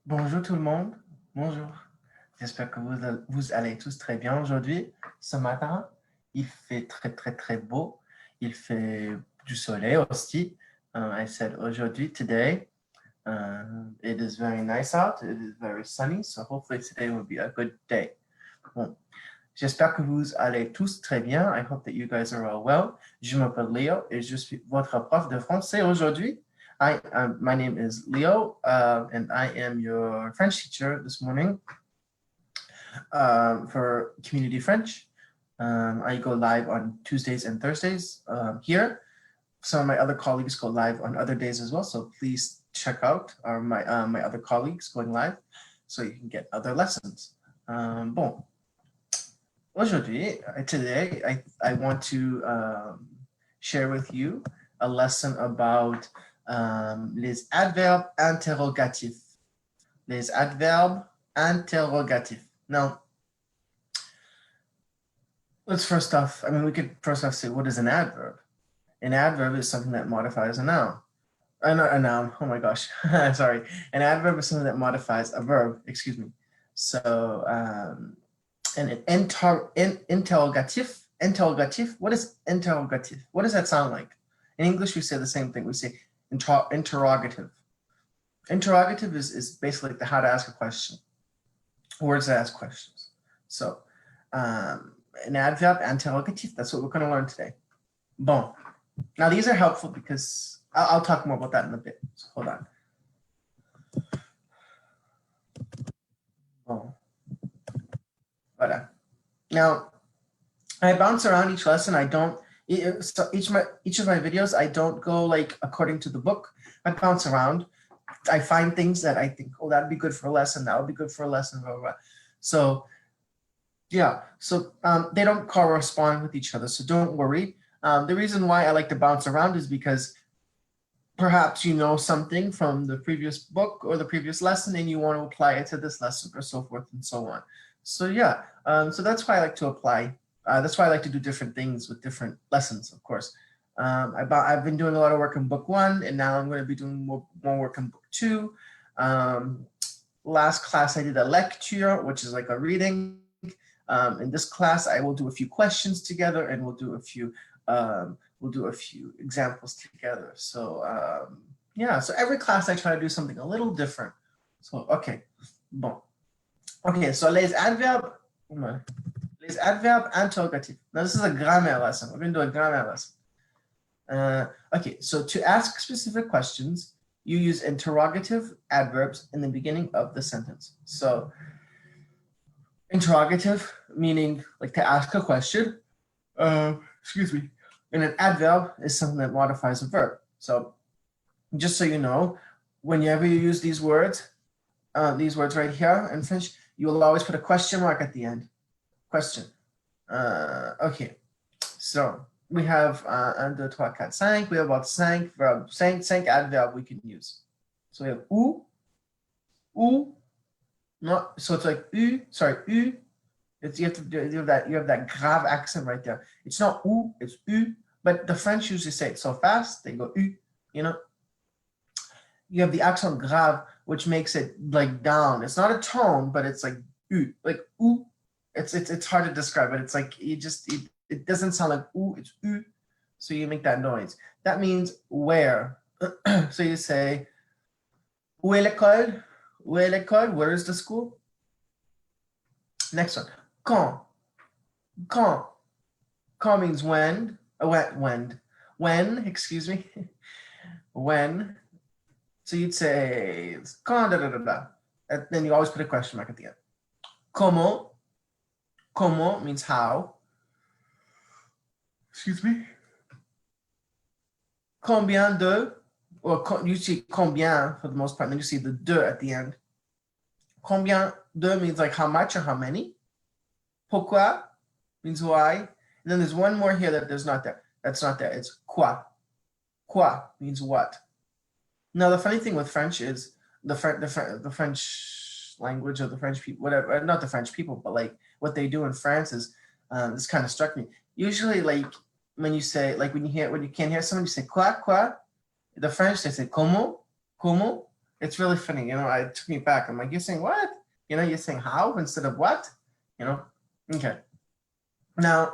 Bonjour tout le monde. Bonjour. J'espère que vous allez tous très bien aujourd'hui. Ce matin, il fait très beau. Il fait du soleil aussi. I said aujourd'hui, today, it is very nice out. It is very sunny. So hopefully today will be a good day. Bon. J'espère que vous allez tous très bien. I hope that you guys are all well. Je m'appelle Leo et je suis votre prof de français aujourd'hui. My name is Leo, and I am your French teacher this morning for Community French. I go live on Tuesdays and Thursdays here. Some of my other colleagues go live on other days as well, so please check out my other colleagues going live so you can get other lessons. Bon. Aujourd'hui, today, I want to share with you a lesson about les adverbes interrogatifs. Les adverbes interrogatifs. Now, let's first off, we could first off say, what is an adverb? An adverb is something that modifies a noun. Not a noun, oh my gosh, sorry. An adverb is something that modifies a verb, excuse me. So, an interrogative, what is interrogative? What does that sound like? In English, we say the same thing. We say interrogative. Interrogative is basically like the how to ask a question, words that ask questions. So an adverb interrogative, that's what we're going to learn today. Bon. Now these are helpful because I'll talk more about that in a bit. So hold on. Bon. Voilà. Now, I bounce around each lesson. I don't, so each of my videos, I don't go like according to the book. I bounce around. I find things that I think, oh, that'd be good for a lesson. That would be good for a lesson. Blah, blah, blah. So yeah, so they don't correspond with each other. So don't worry. The reason why I like to bounce around is because perhaps you know something from the previous book or the previous lesson and you want to apply it to this lesson or so forth and so on. So yeah, so that's why I like to apply. That's why I like to do different things with different lessons, of course. I've been doing a lot of work in book 1, and now I'm going to be doing more work in book 2. Last class I did a lecture, which is like a reading. In this class, I will do a few questions together, and we'll do a few examples together. So yeah, so every class I try to do something a little different. So okay, bon. Okay, so les adverbes interrogatifs. Now this is a grammar lesson. We're going to do a grammar lesson. Okay, so to ask specific questions, you use interrogative adverbs in the beginning of the sentence. So interrogative, meaning like to ask a question, excuse me, and an adverb is something that modifies a verb. So just so you know, whenever you use these words right here in French, you will always put a question mark at the end. Question. Okay, so we have 1, 2, 3, 4, 5. We have about 5 verbs, 5 adverbs we can use. So we have ou, no, so it's like u, sorry, u. It's, you have that grave accent right there. It's not ou, it's u, but the French usually say it so fast, they go u, you know. You have the accent grave, which makes it like down. It's not a tone, but it's like u, like oo. It's hard to describe it. It's like it doesn't sound like oo, it's u. So you make that noise. That means where. So you say, où est l'école? Où est l'école? Where is the school? Next one. Quand. Quand. Quand means when. When, excuse me. When. So you'd say, quand, da, da, da, da. And then you always put a question mark at the end. Comment. Comment means how. Excuse me. Combien de, or you see combien for the most part, and then you see the de at the end. Combien de means like how much or how many. Pourquoi means why. And then there's one more here that there's not there. That's not there. It's quoi. Quoi means what. Now the funny thing with French is the French language or the French people, whatever, not the French people, but like what they do in France is this kind of struck me. Usually, like when you say, like when you can't hear someone, you say quoi. The French, they say comment. it's really funny. It took me back. I'm like, you're saying what? You're saying how instead of what? Okay. Now,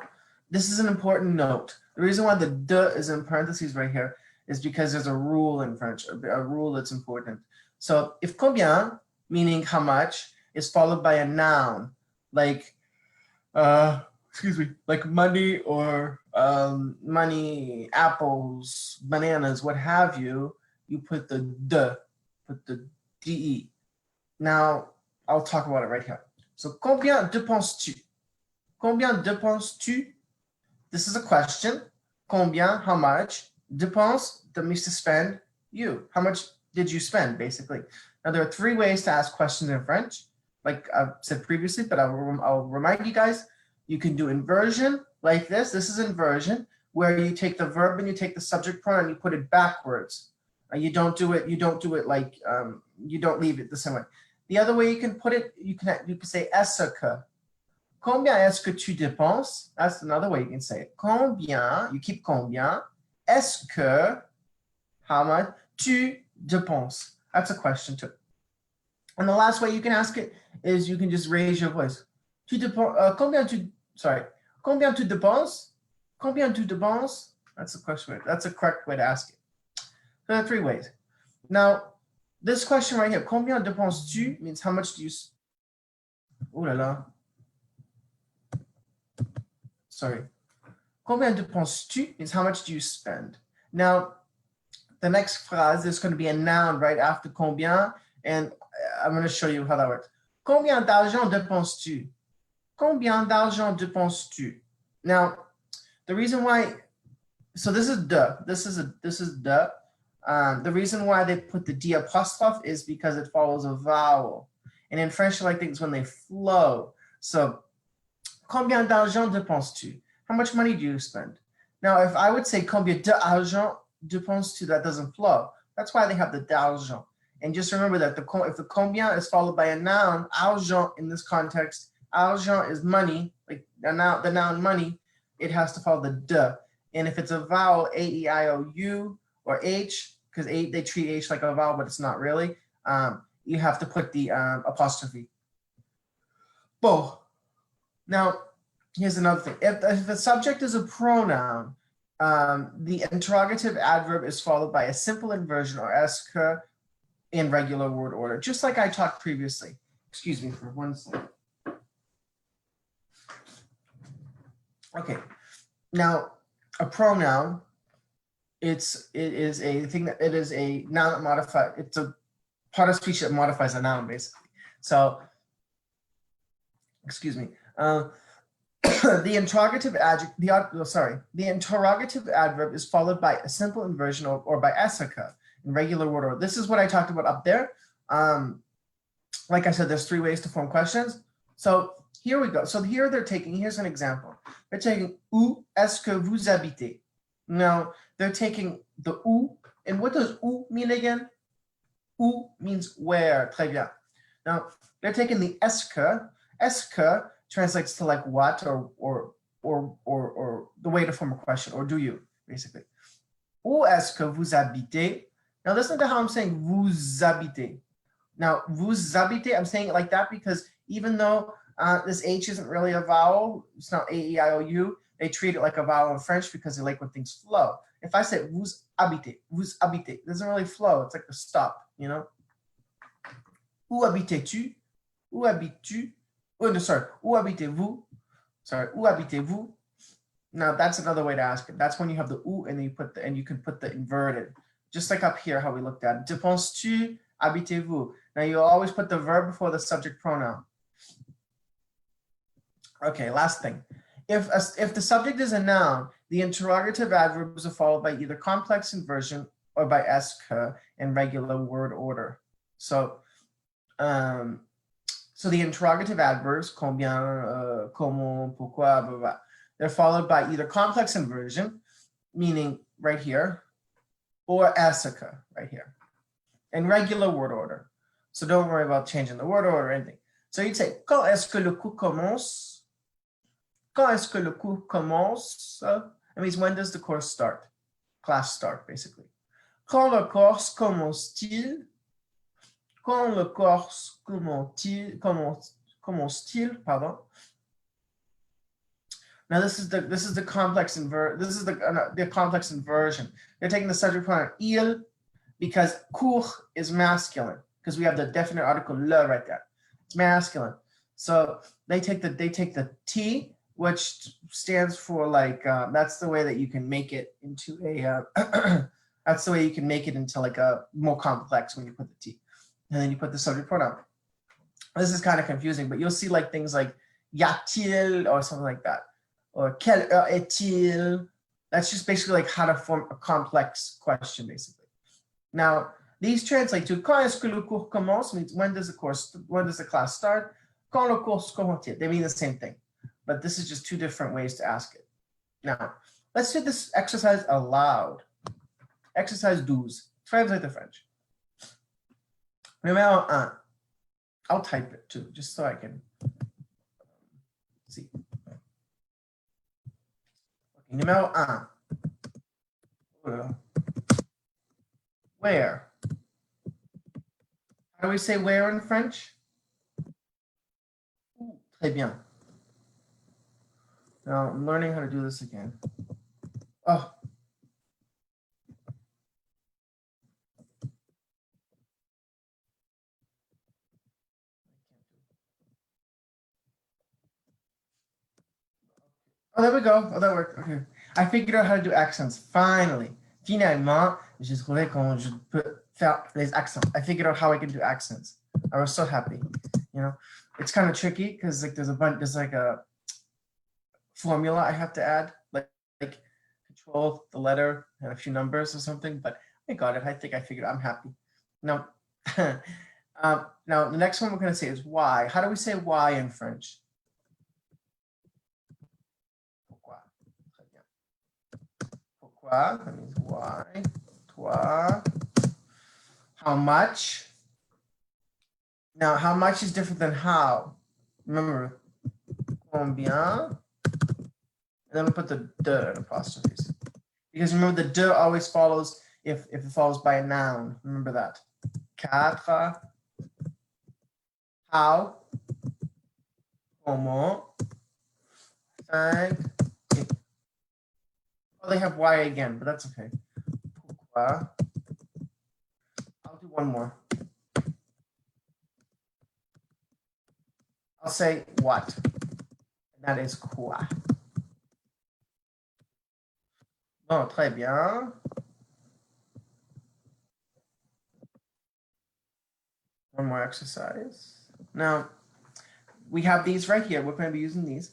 this is an important note. The reason why the de is in parentheses right here is because there's a rule in French, a rule that's important. So if combien, meaning how much, is followed by a noun, like, like money or money, apples, bananas, what have you, you put the de, put the de. Now, I'll talk about it right here. So combien dépenses-tu? Combien dépenses-tu? This is a question. Combien, how much? Dépense, that means to spend, you. How much did you spend, basically? Now, there are 3 ways to ask questions in French, like I've said previously, but I'll remind you guys. You can do inversion like this. This is inversion, where you take the verb and you take the subject pronoun and you put it backwards. You don't do it like, you don't leave it the same way. The other way you can put it, you can say est-ce que. Combien est-ce que tu dépenses? That's another way you can say it. Combien, you keep combien. Est-ce que, how much, tu dépenses? That's a question too. And the last way you can ask it is you can just raise your voice. Combien tu dépenses? Combien tu dépenses? That's the question. That's a correct way to ask it. So there are 3 ways. Now, this question right here, combien dépenses-tu, means how much do you, oh la la. Sorry. Combien dépenses-tu means how much do you spend? Now, the next phrase is going to be a noun right after combien, and I'm going to show you how that works. Combien d'argent dépenses-tu? Combien d'argent dépenses-tu? Now, the reason why, so this is de. This is de. The reason why they put the D apostrophe is because it follows a vowel. And in French, I like things when they flow. So, combien d'argent dépenses-tu? How much money do you spend? Now, if I would say combien d'argent dépenses-tu, that doesn't flow. That's why they have the d'argent. And just remember that if the combien is followed by a noun, argent in this context, argent is money, like the noun money, it has to follow the de. And if it's a vowel, A-E-I-O-U or H, because they treat H like a vowel, but it's not really, you have to put the apostrophe. Bon. Now, here's another thing. If the subject is a pronoun, the interrogative adverb is followed by a simple inversion or est que in regular word order, just like I talked previously. Excuse me for 1 second. Okay, now a pronoun, it is a noun that modifies, it's a part of speech that modifies a noun basically. So, excuse me. The interrogative adverb is followed by a simple inversion or by est que in regular word order. This is what I talked about up there. Like I said, there's 3 ways to form questions. So here we go. So here here's an example. They're taking où est-ce que vous habitez? Now they're taking the où, and what does où mean again? Où means where. Très bien. Now they're taking the est que. Est que translates to like what or the way to form a question, or do you, basically. Où est-ce que vous habitez? Now listen to how I'm saying vous habitez. Now, vous habitez, I'm saying it like that because even though this H isn't really a vowel, it's not A-E-I-O-U, they treat it like a vowel in French because they like when things flow. If I say vous habitez, it doesn't really flow. It's like a stop, you know? Où habites-tu? Où habites-tu? Oh, no, sorry. Où habitez-vous? Sorry, où habitez-vous? Now that's another way to ask it. That's when you have the où and then you can put the inverted. Just like up here, how we looked at it. Dépenses-tu? Habitez-vous? Now you always put the verb before the subject pronoun. Okay, last thing. If the subject is a noun, the interrogative adverbs are followed by either complex inversion or by est que in regular word order. So, so the interrogative adverbs, combien, comment, pourquoi, blah, blah, they're followed by either complex inversion, meaning right here, or est que right here, in regular word order. So don't worry about changing the word order or anything. So you'd say, quand est-ce que le cours commence? Quand est-ce que le cours commence? That means when does the course start? Class start, basically. Quand le cours commence-t-il? Quand le cours commence-t-il, pardon. Now this is the complex the complex inversion. They're taking the subject pronoun il because cours is masculine because we have the definite article le right there. It's masculine. So they take the T, which stands for like that's the way that you can make it into a that's the way you can make it into like a more complex when you put the T. And then you put the subject pronoun. This is kind of confusing, but you'll see like things like y-a-t-il or something like that. Or quelle heure est-il? That's just basically like how to form a complex question, basically. Now, these translate to quand est-ce que le cours commence means when does the class start? Quand le cours commence-t-il? They mean the same thing, but this is just two different ways to ask it. Now, let's do this exercise aloud. Exercise 12. Translate the French. Numéro 1. I'll type it too, just so I can see. Numéro 1. Where? How do we say where in French? Très bien. Now I'm learning how to do this again. Oh. Oh, there we go. Oh, that worked. Okay. I figured out how to do accents. Finally. Finalement, j'ai trouvé comment je peux faire les accents. I figured out how I can do accents. I was so happy. You know, it's kind of tricky because like there's like a formula I have to add, like control the letter and a few numbers or something, but I got it. I think I figured I'm happy. Now, now the next one we're going to say is why. How do we say why in French? Pourquoi? That means why. Toi. How much? Now, how much is different than how? Remember, combien? And then we put the de in apostrophes. Because remember, the de always follows if it follows by a noun. Remember that. Quatre. How? Comment? Cinq. Oh, they have why again, but that's okay. Pourquoi? I'll do one more. I'll say what, and that is quoi. Bon, très bien. One more exercise. Now, we have these right here. We're going to be using these.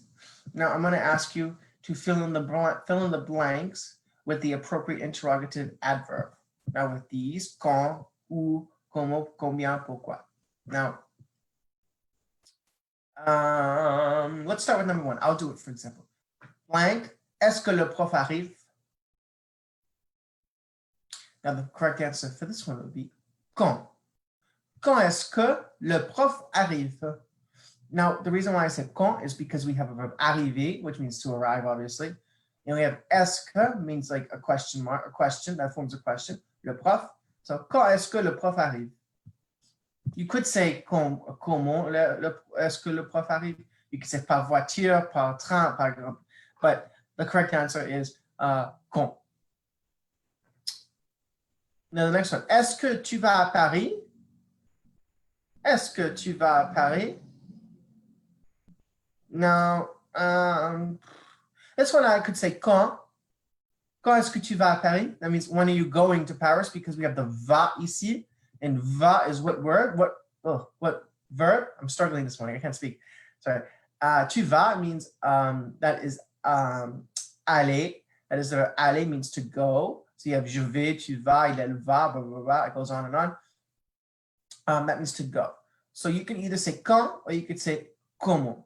Now, I'm going to ask you to fill in the blanks with the appropriate interrogative adverb. Now, with these, quand, où, comment, combien, pourquoi. Now, let's start with number 1. I'll do it, for example. Blank, est-ce que le prof arrive? Now, the correct answer for this one would be quand. Quand est-ce que le prof arrive? Now, the reason why I said quand is because we have a verb arriver, which means to arrive, obviously. And we have est-ce que, means like a question mark, a question, that forms a question. Le prof. So, quand est-ce que le prof arrive? You could say comment est-ce que le prof arrive? You could say par voiture, par train, par exemple. But the correct answer is quand. Now, the next one. Est-ce que tu vas à Paris? Est-ce que tu vas à Paris? Now, this one I could say quand. Quand est-ce que tu vas à Paris? That means when are you going to Paris? Because we have the va ici. And va is what word? What verb? I'm struggling this morning. I can't speak. Sorry. Tu vas means that is aller. That is the aller means to go. So you have je vais, tu vas, il, elle va, blah, blah, blah. It goes on and on. That means to go. So you can either say quand or you could say comment.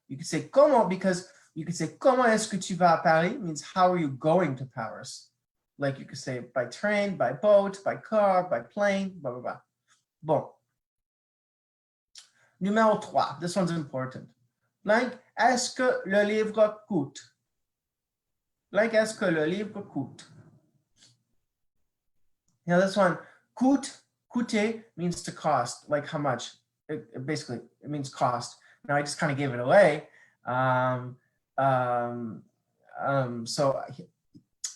You could say comment because you could say comment est-ce que tu vas à Paris means how are you going to Paris? Like you could say by train, by boat, by car, by plane, blah, blah, blah. Bon. Numéro 3. This one's important. Like, est-ce que le livre coûte? Like, est-ce que le livre coûte? Now this one, coûte Coûter means to cost, like how much. Basically, it means cost. Now I just kind of gave it away. So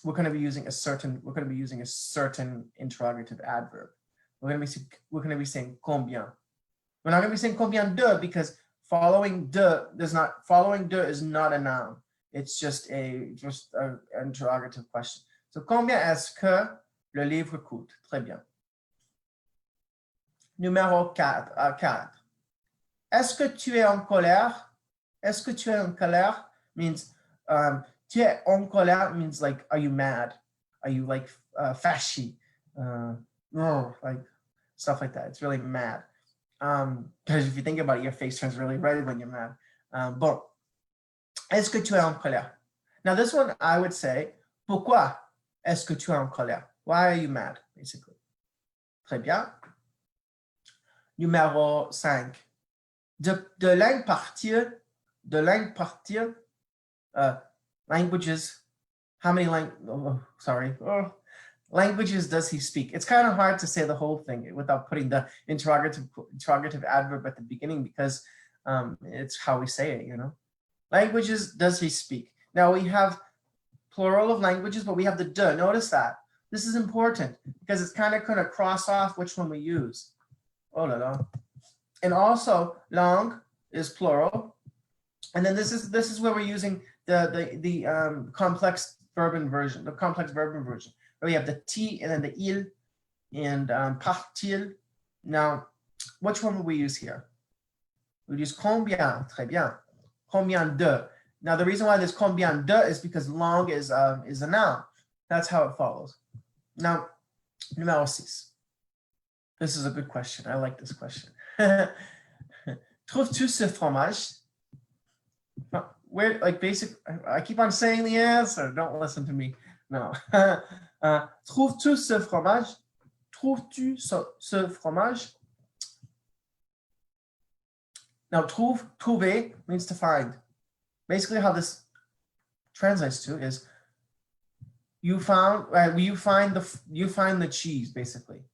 we're going to be using a certain. We're going to be using a certain interrogative adverb. We're going to be saying combien. We're not going to be saying combien de because following de is not a noun. It's just an interrogative question. So combien est-ce que le livre coûte? Très bien. Numéro 4. Est-ce que tu es en colère? Est-ce que tu es en colère means tu es en colère means like, are you mad? Are you like fâché? Like stuff like that. It's really mad. Because if you think about it, your face turns really red when you're mad. Bon. Est-ce que tu es en colère? Now this one I would say, pourquoi est-ce que tu es en colère? Why are you mad, basically? Très bien. Numéro 5. De langue partir, languages, how many languages does he speak? It's kind of hard to say the whole thing without putting the interrogative adverb at the beginning because it's how we say it, you know. Languages does he speak? Now we have plural of languages, but we have the de. Notice that. This is important because it's kind of going to cross off which one we use. Oh la la. And also langue is plural. And then this is where we're using the complex verb inversion, the complex verb inversion. Where we have the T and then the il and partir. Now, which one will we use here? We use combien. Très bien. Combien de. Now, the reason why there's combien de is because langue is a noun. That's how it follows. Now, numéro 6. This is a good question. I like this question. Trouves-tu ce fromage? Where, like basic, I keep on saying the answer. Don't listen to me. No. Trouves-tu ce fromage? Trouves-tu ce fromage? Now, trouver means to find. Basically, how this translates to is you find the cheese, basically.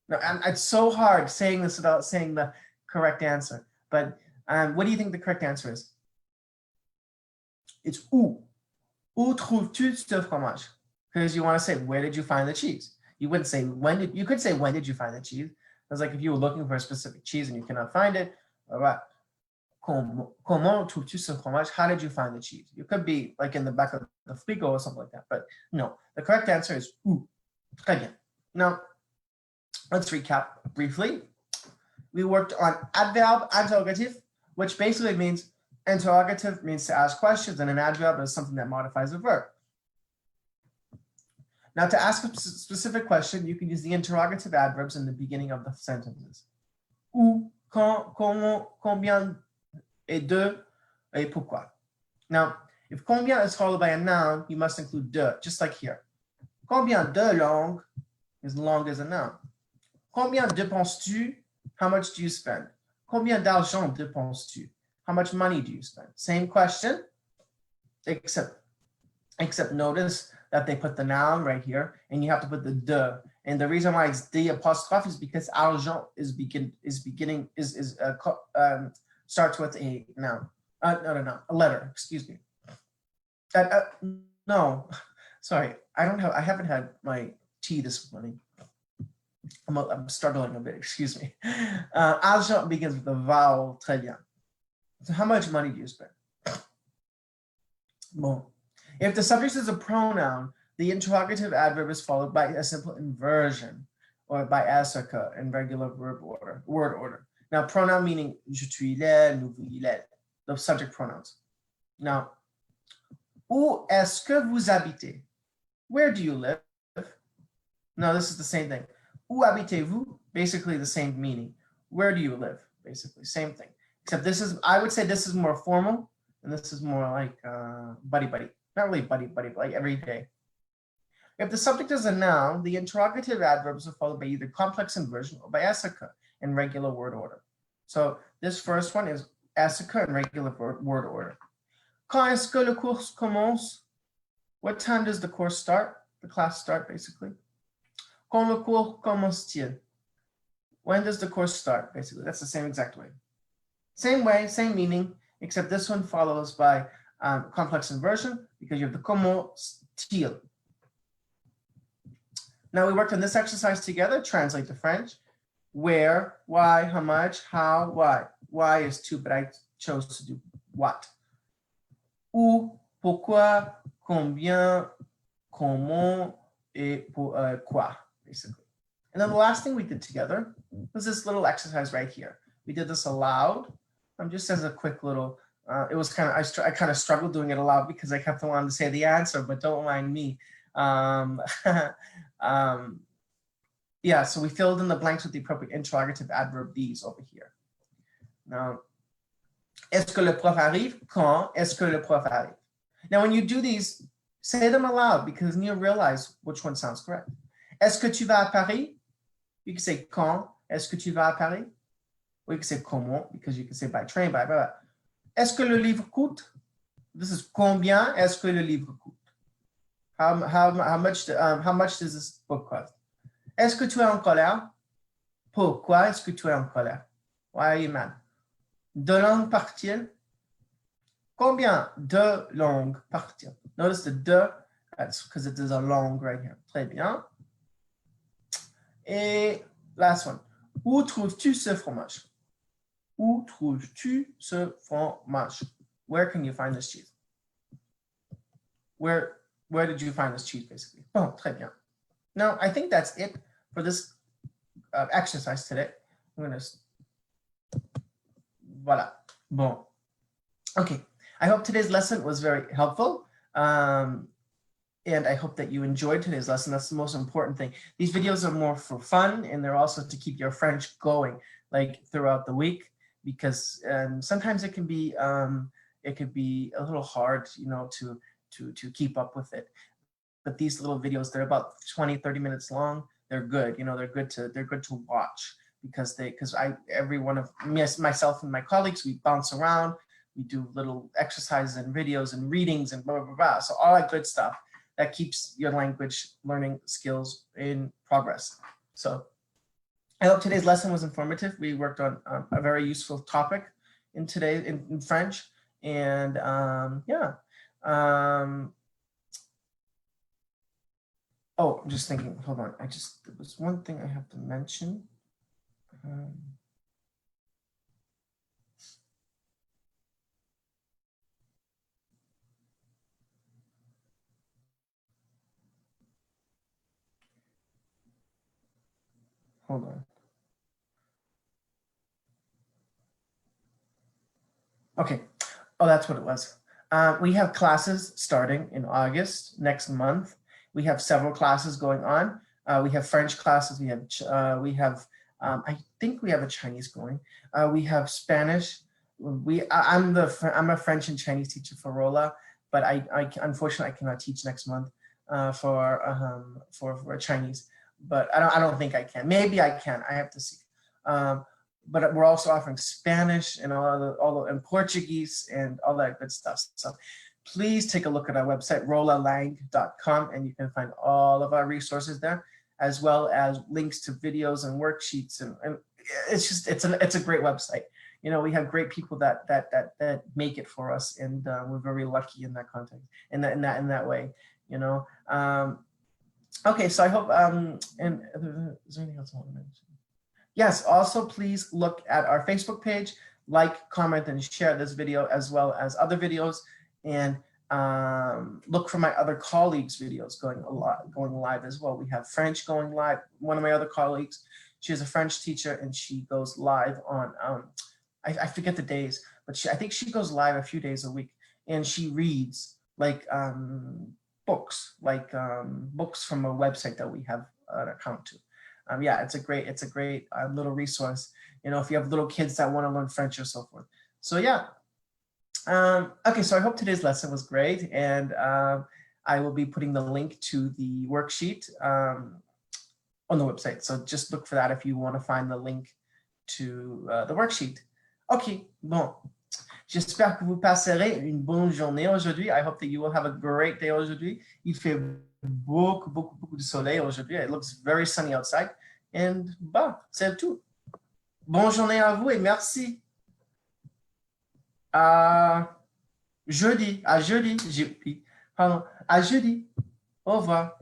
Now, and it's so hard saying this without saying the correct answer. But what do you think the correct answer is? It's où. Où trouves-tu ce fromage? Because you want to say, where did you find the cheese? You wouldn't say you could say when did you find the cheese? It's like if you were looking for a specific cheese and you cannot find it. All right. Comment trouves-tu ce fromage? How did you find the cheese? You could be like in the back of the frigo or something like that. But no, the correct answer is où. Très bien. Now, let's recap briefly. We worked on adverb, interrogative, which basically means interrogative means to ask questions, and an adverb is something that modifies a verb. Now, to ask a specific question, you can use the interrogative adverbs in the beginning of the sentences. Où, quand, comment, combien, et de, et pourquoi. Now, if combien is followed by a noun, you must include de, just like here. Combien de langues is long as a noun. Combien dépenses-tu? How much do you spend? Combien d'argent dépenses-tu? How much money do you spend? Same question, except notice that they put the noun right here, and you have to put the de. And the reason why it's the apostrophe is because argent starts with a noun. No, a letter. Excuse me. No, sorry. I haven't had my tea this morning. I'm struggling a bit. Excuse me. Argent begins with the vowel. Très bien. So how much money do you spend? Bon. If the subject is a pronoun, the interrogative adverb is followed by a simple inversion or by est-ce que in regular word order. Now, pronoun meaning je suis là, nous vous il est, the subject pronouns. Now, où est-ce que vous habitez? Where do you live? No, this is the same thing. Où habitez-vous? Basically the same meaning. Where do you live? Basically, same thing. Except this is, I would say this is more formal, and this is more like buddy-buddy. Not really buddy-buddy, but like every day. If the subject is a noun, the interrogative adverbs are followed by either complex inversion or by est-ce que in regular word order. So this first one is est-ce que in regular word order. Quand est-ce que le cours commence? What time does the course start? The class start, basically. Quand le cours commence-t-il? When does the course start? Basically, that's the same exact way. Same way, same meaning, except this one follows by complex inversion because you have the comment style. Now we worked on this exercise together. Translate to French. Where, why, how much, how, why. Why is to, but I chose to do what. Où, pourquoi, combien, comment, et quoi, basically. And then the last thing we did together was this little exercise right here. We did this aloud. Just as a quick little, it was kind of, I kind of struggled doing it aloud because I kept wanting to say the answer, but don't mind me. Yeah, so we filled in the blanks with the appropriate interrogative adverb these over here. Now, est-ce que le prof arrive? Quand est-ce que le prof arrive? Now, when you do these, say them aloud because then you'll realize which one sounds correct. Est-ce que tu vas à Paris? You can say quand est-ce que tu vas à Paris? Or you can say comment because you can say by train, by blah, blah. Est-ce que le livre coûte? This is combien est-ce que le livre coûte? How much does this book cost? Est-ce que tu es en colère? Pourquoi est-ce que tu es en colère? Why are you mad? De langues partent-ils? Combien de langues partent-ils? Notice the de, that's because it is a long right here. Très bien. Et last one. Où trouves-tu ce fromage? Où trouves-tu ce fromage? Where can you find this cheese? Where did you find this cheese, basically? Oh, très bien. Now, I think that's it for this exercise today. I'm going to, voilà. Bon. Okay. I hope today's lesson was very helpful. And I hope that you enjoyed today's lesson. That's the most important thing. These videos are more for fun, and they're also to keep your French going, like throughout the week, because sometimes it can be a little hard, you know, to keep up with it. But these little videos, they're about 20, 30 minutes long. They're good, you know, they're good to watch because every one of myself and my colleagues, we bounce around, we do little exercises and videos and readings and blah, blah, blah, blah. So all that good stuff that keeps your language learning skills in progress. So I hope today's lesson was informative. We worked on a very useful topic in French. And yeah. Oh, I'm just thinking, hold on. There was one thing I have to mention. Hold on. Okay. Oh, that's what it was. We have classes starting in August next month. We have several classes going on. We have French classes. I think we have a Chinese going. We have Spanish. I'm a French and Chinese teacher for Rolla, but unfortunately I cannot teach next month for Chinese. But I don't think I can. Maybe I can. I have to see. But we're also offering Spanish and and Portuguese and all that good stuff. So please take a look at our website, rollalang.com, and you can find all of our resources there, as well as links to videos and worksheets. And it's a great website. You know, we have great people that make it for us, and we're very lucky in that context, in that way. You know. Okay, so I hope. And is there anything else I want to mention? Yes. Also, please look at our Facebook page, like, comment, and share this video as well as other videos. And look for my other colleagues' videos going live as well. We have French going live. One of my other colleagues, she is a French teacher, and she goes live on, I forget the days, but I think she goes live a few days a week, and she reads like books from a website that we have an account to. Yeah, it's a great little resource, you know, if you have little kids that want to learn French or so forth. So yeah. Okay, so I hope today's lesson was great, and I will be putting the link to the worksheet on the website. So just look for that if you want to find the link to the worksheet. Okay, bon. J'espère que vous passerez une bonne journée aujourd'hui. I hope that you will have a great day aujourd'hui. Il fait beaucoup de soleil aujourd'hui. It looks very sunny outside. And bah, c'est tout. Bonne journée à vous et merci. À jeudi. Pardon, à jeudi. Au revoir.